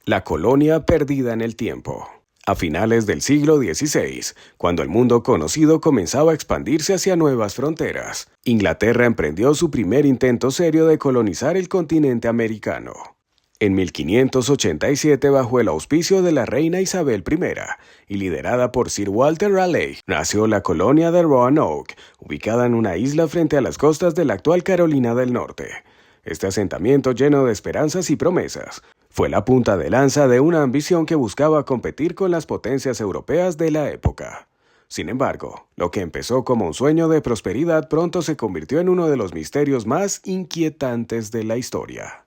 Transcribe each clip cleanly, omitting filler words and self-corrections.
La colonia perdida en el tiempo. A finales del siglo XVI, cuando el mundo conocido comenzaba a expandirse hacia nuevas fronteras, Inglaterra emprendió su primer intento serio de colonizar el continente americano. En 1587, bajo el auspicio de la reina Isabel I y liderada por Sir Walter Raleigh, nació la colonia de Roanoke, ubicada en una isla frente a las costas de la actual Carolina del Norte. Este asentamiento lleno de esperanzas y promesas fue la punta de lanza de una ambición que buscaba competir con las potencias europeas de la época. Sin embargo, lo que empezó como un sueño de prosperidad pronto se convirtió en uno de los misterios más inquietantes de la historia.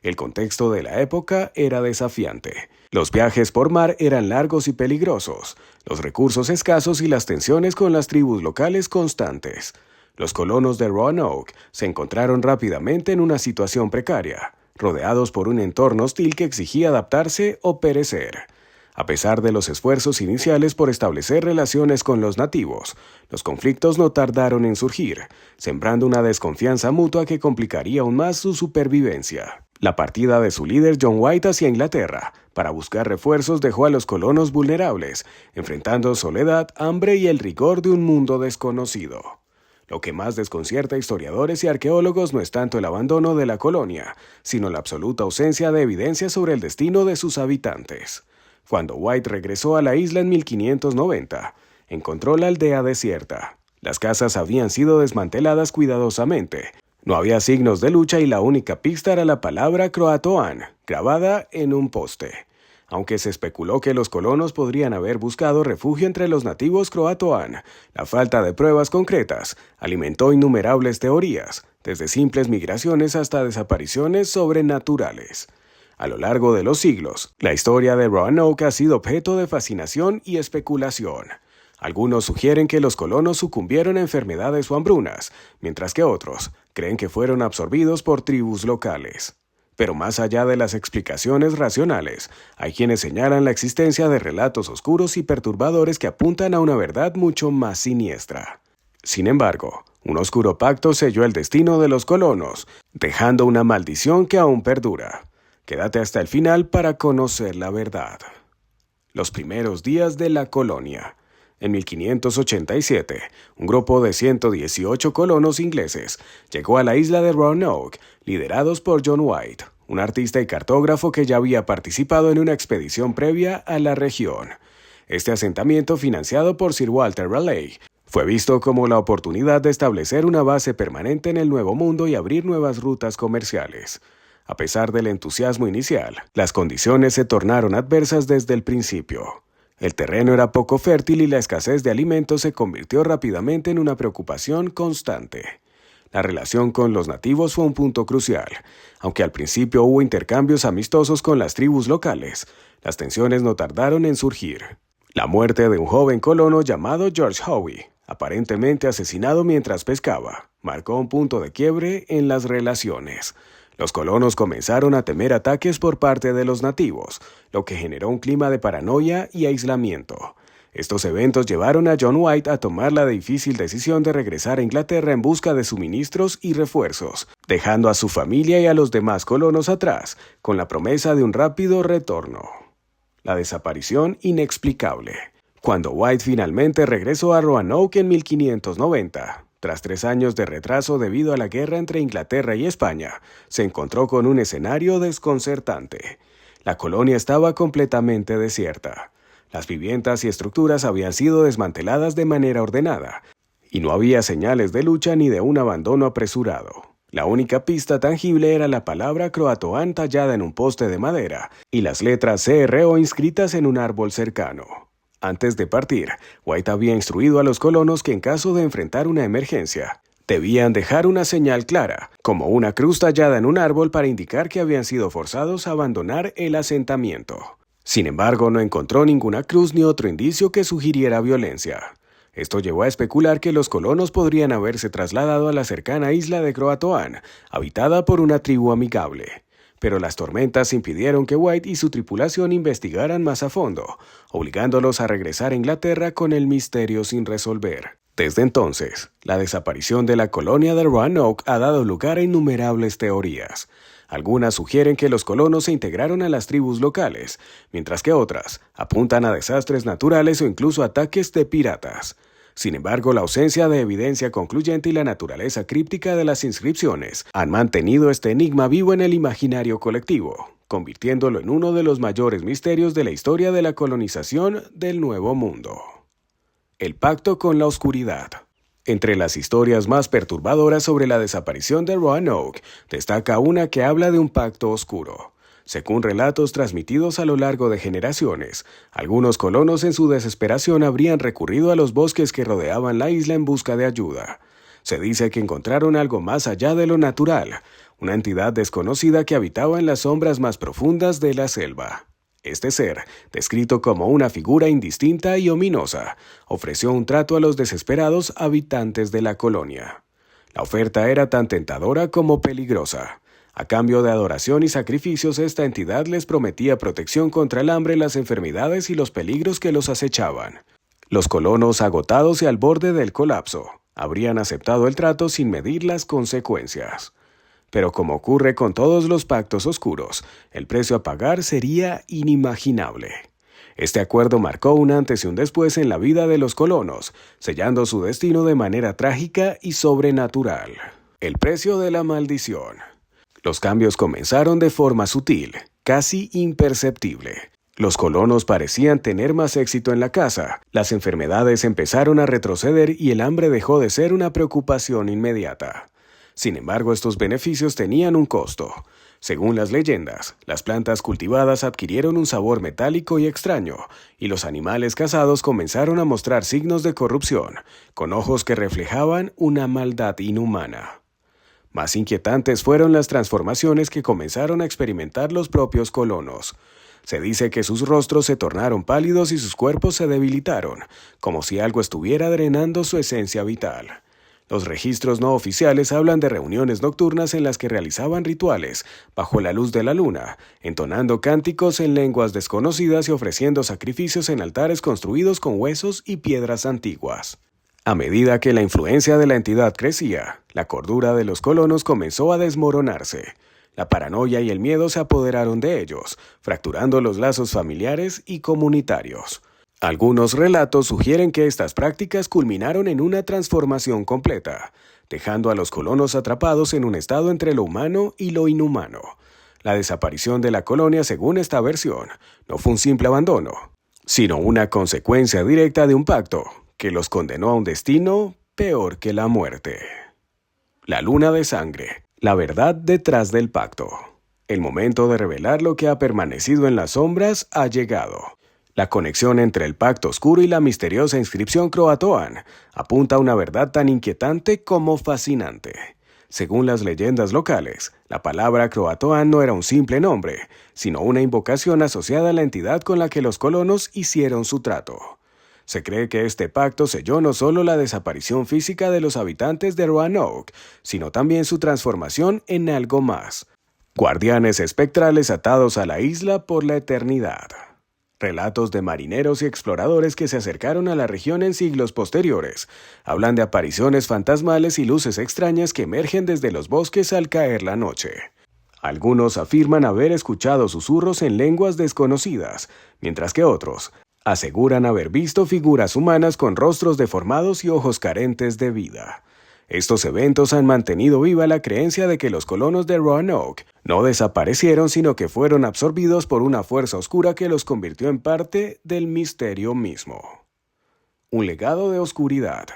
El contexto de la época era desafiante. Los viajes por mar eran largos y peligrosos, los recursos escasos y las tensiones con las tribus locales constantes. Los colonos de Roanoke se encontraron rápidamente en una situación precaria, rodeados por un entorno hostil que exigía adaptarse o perecer. A pesar de los esfuerzos iniciales por establecer relaciones con los nativos, los conflictos no tardaron en surgir, sembrando una desconfianza mutua que complicaría aún más su supervivencia. La partida de su líder John White hacia Inglaterra para buscar refuerzos dejó a los colonos vulnerables, enfrentando soledad, hambre y el rigor de un mundo desconocido. Lo que más desconcierta a historiadores y arqueólogos no es tanto el abandono de la colonia, sino la absoluta ausencia de evidencia sobre el destino de sus habitantes. Cuando White regresó a la isla en 1590, encontró la aldea desierta. Las casas habían sido desmanteladas cuidadosamente. No había signos de lucha y la única pista era la palabra Croatoan, grabada en un poste. Aunque se especuló que los colonos podrían haber buscado refugio entre los nativos Croatoan, la falta de pruebas concretas alimentó innumerables teorías, desde simples migraciones hasta desapariciones sobrenaturales. A lo largo de los siglos, la historia de Roanoke ha sido objeto de fascinación y especulación. Algunos sugieren que los colonos sucumbieron a enfermedades o hambrunas, mientras que otros creen que fueron absorbidos por tribus locales. Pero más allá de las explicaciones racionales, hay quienes señalan la existencia de relatos oscuros y perturbadores que apuntan a una verdad mucho más siniestra. Sin embargo, un oscuro pacto selló el destino de los colonos, dejando una maldición que aún perdura. Quédate hasta el final para conocer la verdad. Los primeros días de la colonia. En 1587, un grupo de 118 colonos ingleses llegó a la isla de Roanoke, liderados por John White, un artista y cartógrafo que ya había participado en una expedición previa a la región. Este asentamiento, financiado por Sir Walter Raleigh, fue visto como la oportunidad de establecer una base permanente en el Nuevo Mundo y abrir nuevas rutas comerciales. A pesar del entusiasmo inicial, las condiciones se tornaron adversas desde el principio. El terreno era poco fértil y la escasez de alimentos se convirtió rápidamente en una preocupación constante. La relación con los nativos fue un punto crucial. Aunque al principio hubo intercambios amistosos con las tribus locales, las tensiones no tardaron en surgir. La muerte de un joven colono llamado George Howe, aparentemente asesinado mientras pescaba, marcó un punto de quiebre en las relaciones. Los colonos comenzaron a temer ataques por parte de los nativos, lo que generó un clima de paranoia y aislamiento. Estos eventos llevaron a John White a tomar la difícil decisión de regresar a Inglaterra en busca de suministros y refuerzos, dejando a su familia y a los demás colonos atrás, con la promesa de un rápido retorno. La desaparición inexplicable. Cuando White finalmente regresó a Roanoke en 1590, tras 3 años de retraso debido a la guerra entre Inglaterra y España, se encontró con un escenario desconcertante. La colonia estaba completamente desierta. Las viviendas y estructuras habían sido desmanteladas de manera ordenada, y no había señales de lucha ni de un abandono apresurado. La única pista tangible era la palabra Croatoan tallada en un poste de madera y las letras CRO inscritas en un árbol cercano. Antes de partir, White había instruido a los colonos que en caso de enfrentar una emergencia, debían dejar una señal clara, como una cruz tallada en un árbol para indicar que habían sido forzados a abandonar el asentamiento. Sin embargo, no encontró ninguna cruz ni otro indicio que sugiriera violencia. Esto llevó a especular que los colonos podrían haberse trasladado a la cercana isla de Croatoan, habitada por una tribu amigable. Pero las tormentas impidieron que White y su tripulación investigaran más a fondo, obligándolos a regresar a Inglaterra con el misterio sin resolver. Desde entonces, la desaparición de la colonia de Roanoke ha dado lugar a innumerables teorías. Algunas sugieren que los colonos se integraron a las tribus locales, mientras que otras apuntan a desastres naturales o incluso ataques de piratas. Sin embargo, la ausencia de evidencia concluyente y la naturaleza críptica de las inscripciones han mantenido este enigma vivo en el imaginario colectivo, convirtiéndolo en uno de los mayores misterios de la historia de la colonización del Nuevo Mundo. El pacto con la oscuridad. Entre las historias más perturbadoras sobre la desaparición de Roanoke, destaca una que habla de un pacto oscuro. Según relatos transmitidos a lo largo de generaciones, algunos colonos en su desesperación habrían recurrido a los bosques que rodeaban la isla en busca de ayuda. Se dice que encontraron algo más allá de lo natural, una entidad desconocida que habitaba en las sombras más profundas de la selva. Este ser, descrito como una figura indistinta y ominosa, ofreció un trato a los desesperados habitantes de la colonia. La oferta era tan tentadora como peligrosa. A cambio de adoración y sacrificios, esta entidad les prometía protección contra el hambre, las enfermedades y los peligros que los acechaban. Los colonos, agotados y al borde del colapso, habrían aceptado el trato sin medir las consecuencias. Pero como ocurre con todos los pactos oscuros, el precio a pagar sería inimaginable. Este acuerdo marcó un antes y un después en la vida de los colonos, sellando su destino de manera trágica y sobrenatural. El precio de la maldición. Los cambios comenzaron de forma sutil, casi imperceptible. Los colonos parecían tener más éxito en la caza, las enfermedades empezaron a retroceder y el hambre dejó de ser una preocupación inmediata. Sin embargo, estos beneficios tenían un costo. Según las leyendas, las plantas cultivadas adquirieron un sabor metálico y extraño, y los animales cazados comenzaron a mostrar signos de corrupción, con ojos que reflejaban una maldad inhumana. Más inquietantes fueron las transformaciones que comenzaron a experimentar los propios colonos. Se dice que sus rostros se tornaron pálidos y sus cuerpos se debilitaron, como si algo estuviera drenando su esencia vital. Los registros no oficiales hablan de reuniones nocturnas en las que realizaban rituales, bajo la luz de la luna, entonando cánticos en lenguas desconocidas y ofreciendo sacrificios en altares construidos con huesos y piedras antiguas. A medida que la influencia de la entidad crecía, la cordura de los colonos comenzó a desmoronarse. La paranoia y el miedo se apoderaron de ellos, fracturando los lazos familiares y comunitarios. Algunos relatos sugieren que estas prácticas culminaron en una transformación completa, dejando a los colonos atrapados en un estado entre lo humano y lo inhumano. La desaparición de la colonia, según esta versión, no fue un simple abandono, sino una consecuencia directa de un pacto que los condenó a un destino peor que la muerte. La luna de sangre, la verdad detrás del pacto. El momento de revelar lo que ha permanecido en las sombras ha llegado. La conexión entre el pacto oscuro y la misteriosa inscripción Croatoan apunta a una verdad tan inquietante como fascinante. Según las leyendas locales, la palabra Croatoan no era un simple nombre, sino una invocación asociada a la entidad con la que los colonos hicieron su trato. Se cree que este pacto selló no solo la desaparición física de los habitantes de Roanoke, sino también su transformación en algo más. Guardianes espectrales atados a la isla por la eternidad. Relatos de marineros y exploradores que se acercaron a la región en siglos posteriores hablan de apariciones fantasmales y luces extrañas que emergen desde los bosques al caer la noche. Algunos afirman haber escuchado susurros en lenguas desconocidas, mientras que otros aseguran haber visto figuras humanas con rostros deformados y ojos carentes de vida. Estos eventos han mantenido viva la creencia de que los colonos de Roanoke no desaparecieron, sino que fueron absorbidos por una fuerza oscura que los convirtió en parte del misterio mismo. Un legado de oscuridad.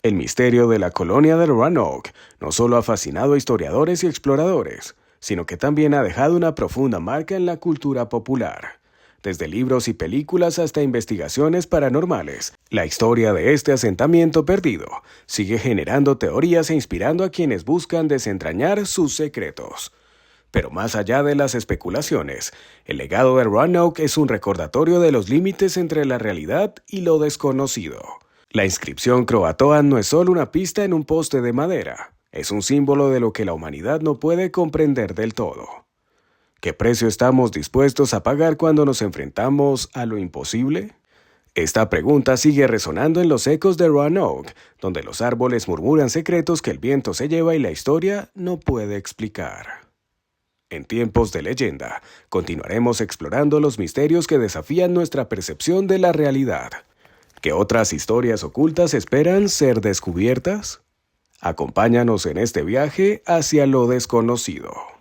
El misterio de la colonia de Roanoke no solo ha fascinado a historiadores y exploradores, sino que también ha dejado una profunda marca en la cultura popular. Desde libros y películas hasta investigaciones paranormales, la historia de este asentamiento perdido sigue generando teorías e inspirando a quienes buscan desentrañar sus secretos. Pero más allá de las especulaciones, el legado de Roanoke es un recordatorio de los límites entre la realidad y lo desconocido. La inscripción Croatoan no es solo una pista en un poste de madera, es un símbolo de lo que la humanidad no puede comprender del todo. ¿Qué precio estamos dispuestos a pagar cuando nos enfrentamos a lo imposible? Esta pregunta sigue resonando en los ecos de Roanoke, donde los árboles murmuran secretos que el viento se lleva y la historia no puede explicar. En tiempos de leyenda, continuaremos explorando los misterios que desafían nuestra percepción de la realidad. ¿Qué otras historias ocultas esperan ser descubiertas? Acompáñanos en este viaje hacia lo desconocido.